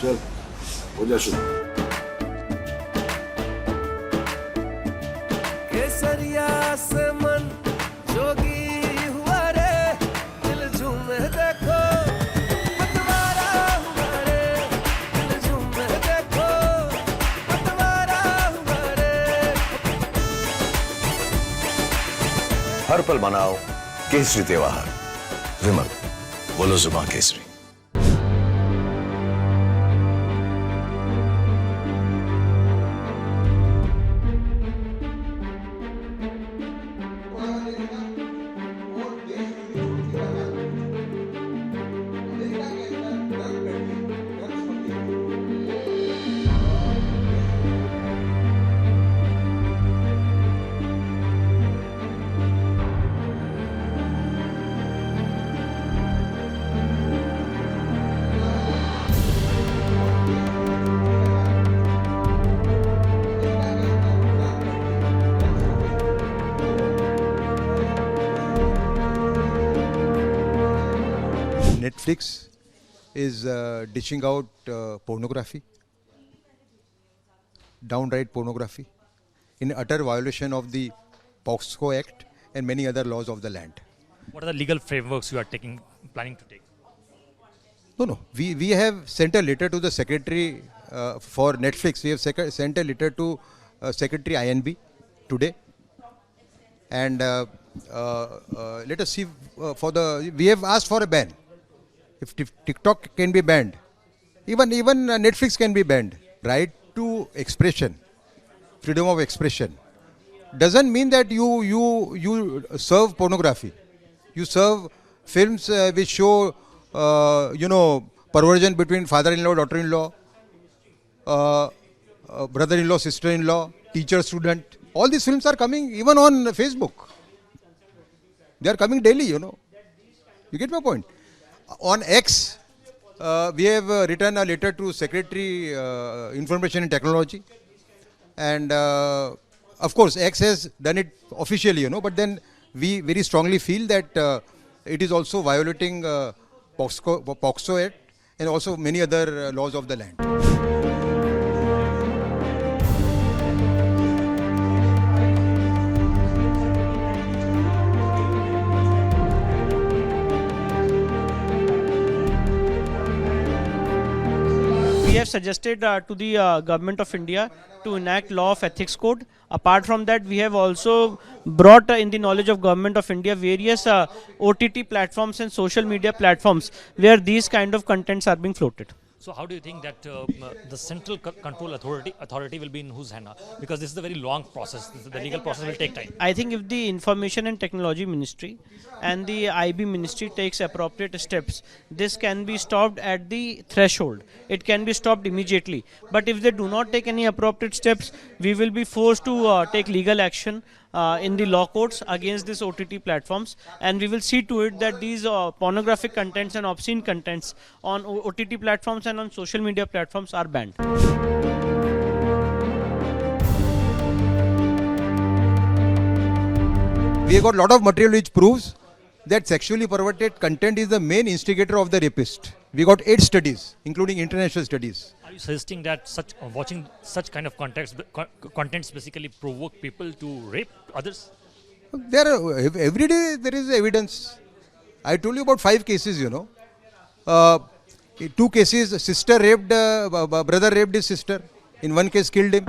चल हो जा शुरू। केसरिया से मन जोगी हुआ रे, दिल झूमे देखो पतवारा हुआ रे, दिल झूमे देखो पतवारा हुआ रे। हर पल मनाओ केसरी त्योहार। विमल, बोलो जुबान Kesari. Netflix is dishing out pornography, downright pornography, in utter violation of the POXCO Act and many other laws of the land. What are the legal frameworks you are planning to take? No. We have sent a letter to the secretary for Netflix. We have sent a letter to Secretary INB today. And let us see we have asked for a ban. If TikTok can be banned, even Netflix can be banned. Right to expression, freedom of expression, doesn't mean that you serve pornography. You serve films which show perversion between father-in-law, daughter-in-law, brother-in-law, sister-in-law, teacher, student. All these films are coming even on Facebook. They are coming daily, You get my point? On X, we have written a letter to Secretary Information and Technology, and of course X has done it officially, but then we very strongly feel that it is also violating POXCO Act and also many other laws of the land. We have suggested to the Government of India to enact law of ethics code. Apart from that, we have also brought in the knowledge of Government of India various OTT platforms and social media platforms where these kind of contents are being floated. So how do you think that the central control authority will be in whose hand now? Because this is a very long process. The legal process will take time. I think if the Information and Technology Ministry and the IB Ministry takes appropriate steps, this can be stopped at the threshold. It can be stopped immediately. But if they do not take any appropriate steps, we will be forced to take legal action in the law courts against these OTT platforms, and we will see to it that these pornographic contents and obscene contents on OTT platforms and on social media platforms are banned. We have got a lot of material which proves that sexually perverted content is the main instigator of the rapist. We got 8 studies, including international studies. Are you suggesting that watching such kind of contents basically provoke people to rape others? Every day there is evidence. I told you about 5 cases, 2 cases, sister raped, brother raped his sister. In one case, killed him.